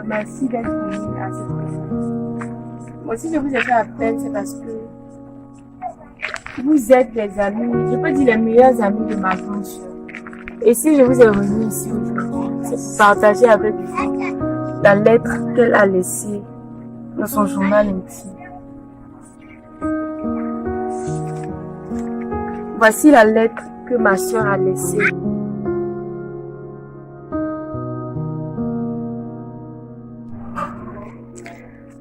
merci d'être venu à cette conférence. Moi aussi, je vous ai fait appel, c'est parce que vous êtes les amis, je peux dire les meilleurs amis de ma grande soeur. Et si je vous ai remis ici aujourd'hui, c'est pour partager avec vous la lettre qu'elle a laissée dans son journal intime. Voici la lettre que ma soeur a laissée.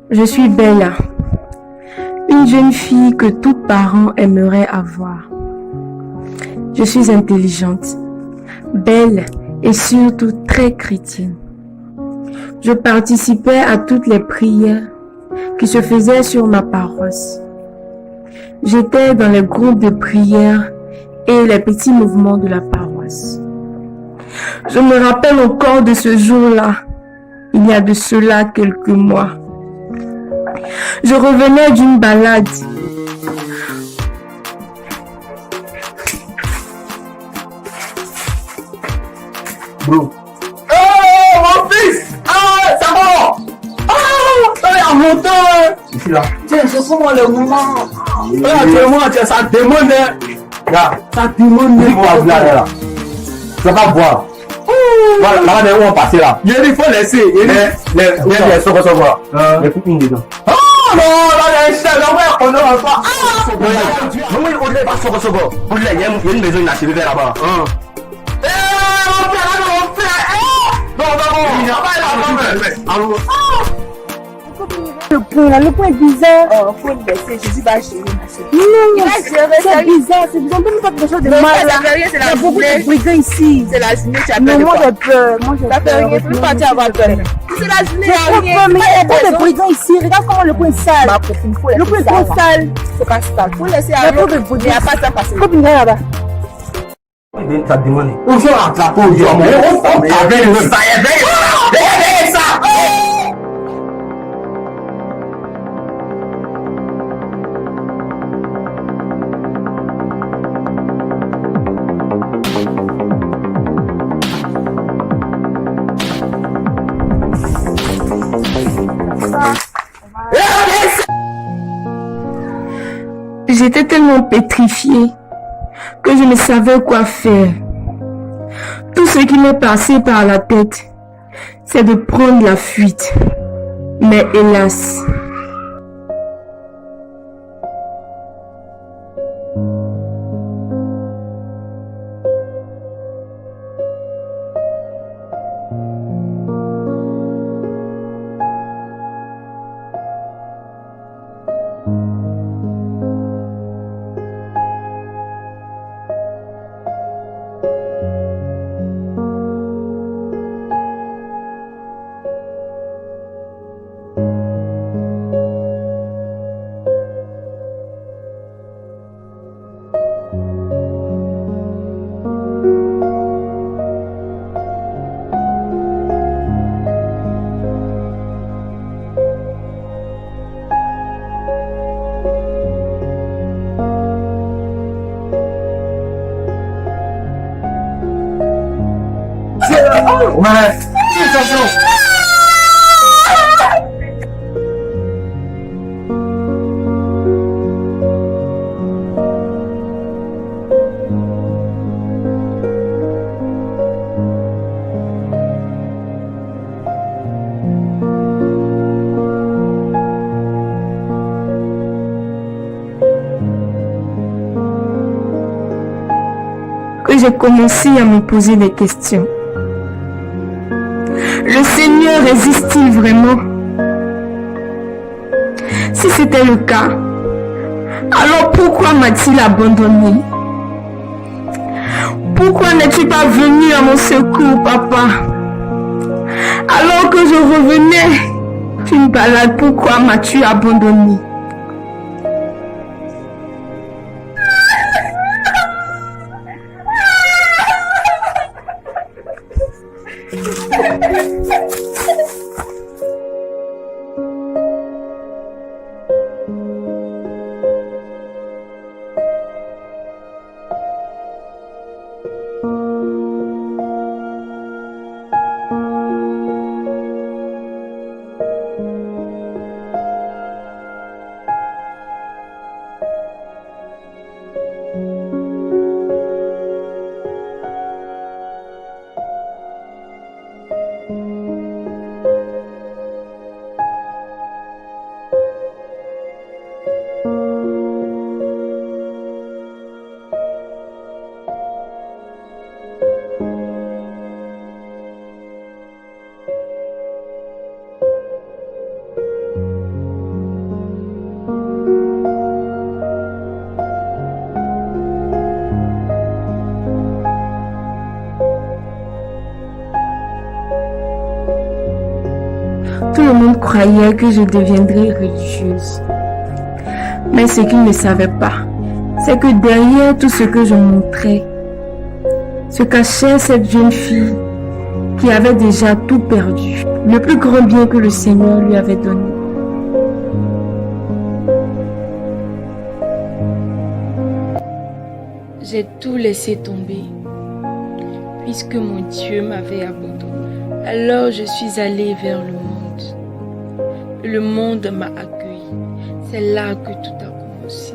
Je suis Bella, une jeune fille que tout parent aimerait avoir. Je suis intelligente, belle et surtout très chrétienne. Je participais à toutes les prières qui se faisaient sur ma paroisse. J'étais dans les groupes de prière et les petits mouvements de la paroisse. Je me rappelle encore de ce jour-là, il y a de cela quelques mois. Je revenais d'une balade. Bro. Oh, mon fils! Ah, ça va! Ah, ça est en moto! Ici là. Tiens, c'est comment le moment? Là, ça demande. Là, ça demande. Là. Ça va boire. Voilà, là, où on passait là. Il faut laisser. Les soco-soco. Les poupines dedans. Oh non, là, les chefs, là, on a encore. Ah! Non, mais on n'est pas soco-soco. Il y a une maison inachevée là-bas. Le point est bizarre. Oh, faut le laisser. Jésus va gérer ma chérie. Non, c'est bizarre. C'est bizarre. On ne peut pas quelque chose de mal là. Il y a beaucoup de brigands ici. C'est la journée. Tu as peur. Moi j'ai peur. Ça fait rien. Tu peux pas avoir peur. C'est la journée. Mais il y a beaucoup de brigands ici. Regarde comment le point est sale. Le point est trop sale. C'est pas sale. Faut laisser aller. Il n'y a pas ça passer. Copine, regarde là-bas. Ça demande. On se rattrape au jour. On s'en avec le ça. J'étais tellement pétrifiée que je ne savais quoi faire. Tout ce qui m'est passé par la tête, c'est de prendre la fuite. Mais hélas, Ouais. que j'ai commencé à me poser des questions. Le Seigneur existe-t-il vraiment? Si c'était le cas, alors pourquoi m'a-t-il abandonné? Pourquoi n'es-tu pas venu à mon secours, papa? Alors que je revenais d'une balade, pourquoi m'as-tu abandonné? Tout le monde croyait que je deviendrais religieuse. Mais ce qu'ils ne savaient pas, c'est que derrière tout ce que je montrais, se cachait cette jeune fille qui avait déjà tout perdu, le plus grand bien que le Seigneur lui avait donné. J'ai tout laissé tomber, puisque mon Dieu m'avait abandonné. Alors je suis allée vers le monde. Le monde m'a accueilli. C'est là que tout a commencé.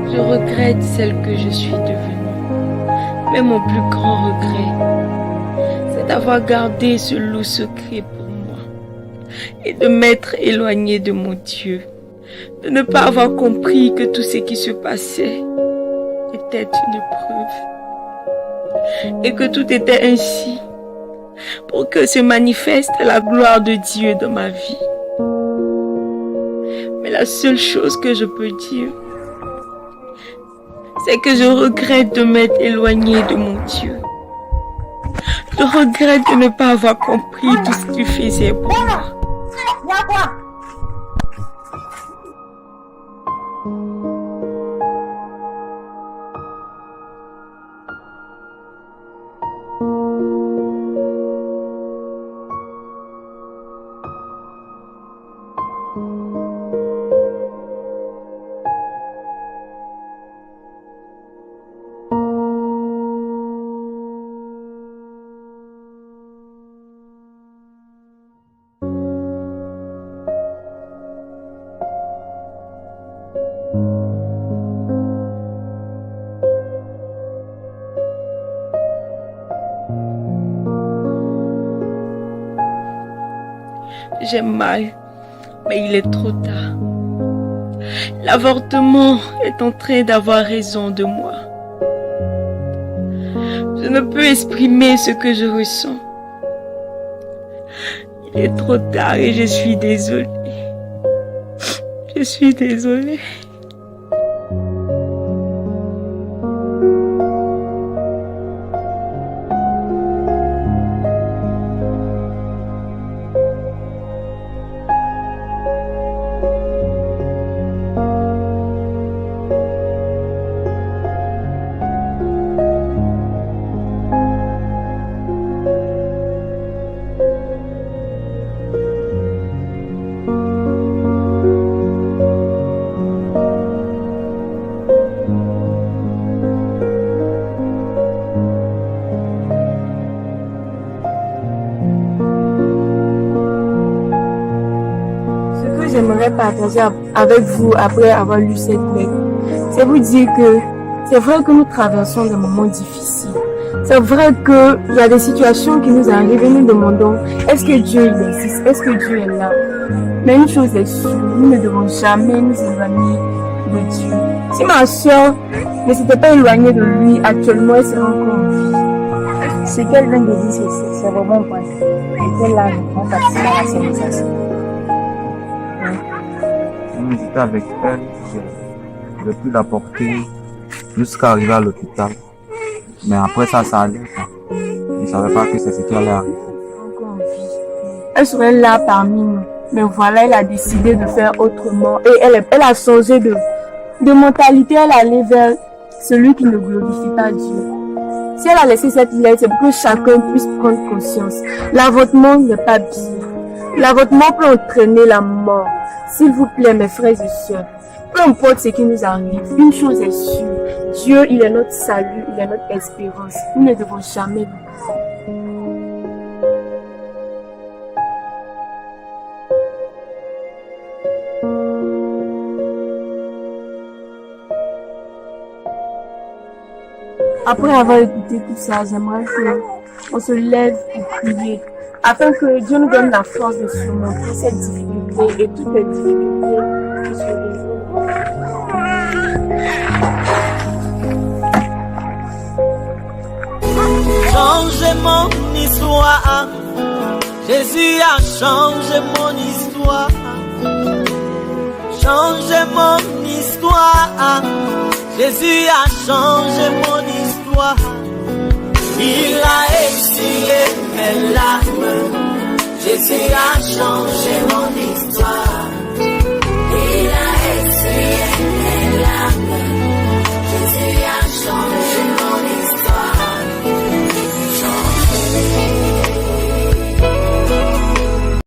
Je regrette celle que je suis devenue. Mais mon plus grand regret, c'est d'avoir gardé ce loup secret pour moi et de m'être éloignée de mon Dieu, de ne pas avoir compris que tout ce qui se passait était une épreuve et que tout était ainsi pour que se manifeste la gloire de Dieu dans ma vie. Mais la seule chose que je peux dire, c'est que je regrette de m'être éloignée de mon Dieu. Je regrette de ne pas avoir compris tout ce qu'il faisait pour moi. J'ai mal, mais il est trop tard. L'avortement est en train d'avoir raison de moi. Je ne peux exprimer ce que je ressens. Il est trop tard et je suis désolée. Je suis désolée. J'aimerais partager avec vous après avoir lu cette lettre. C'est vous dire que c'est vrai que nous traversons des moments difficiles. C'est vrai qu'il y a des situations qui nous arrivent et nous demandons est-ce que Dieu il existe? Est-ce que Dieu est là? Mais une chose est sûre, nous ne devons jamais nous éloigner de Dieu. Si ma soeur ne s'était pas éloignée de lui, actuellement elle serait encore en vie. Ce qu'elle vient de dire, c'est vraiment vrai. Et qu'elle a vraiment participé à la civilisation. J'étais avec elle, j'ai pu la porter jusqu'à arriver à l'hôpital. Mais après ça allait. Je ne savais pas que c'est ce qui allait arriver. Elle serait là parmi nous. Mais voilà, elle a décidé de faire autrement. Et elle a changé de mentalité. Elle est allée vers celui qui ne glorifie pas Dieu. Si elle a laissé cette lettre, c'est pour que chacun puisse prendre conscience. L'avortement n'est pas bien. L'avortement peut entraîner la mort. S'il vous plaît, mes frères et sœurs, peu importe ce qui nous arrive, une chose est sûre, Dieu, il est notre salut, il est notre espérance. Nous ne devons jamais l'oublier. Après avoir écouté tout ça, j'aimerais qu'on se lève pour prier, afin que Dieu nous donne la force de surmonter cette difficulté et toutes les difficultés qui se résolvent. Change mon histoire. Jésus a changé mon histoire. Changé mon histoire. Jésus a changé mon histoire. Il a expiré mes larmes. Jésus a changé mon histoire.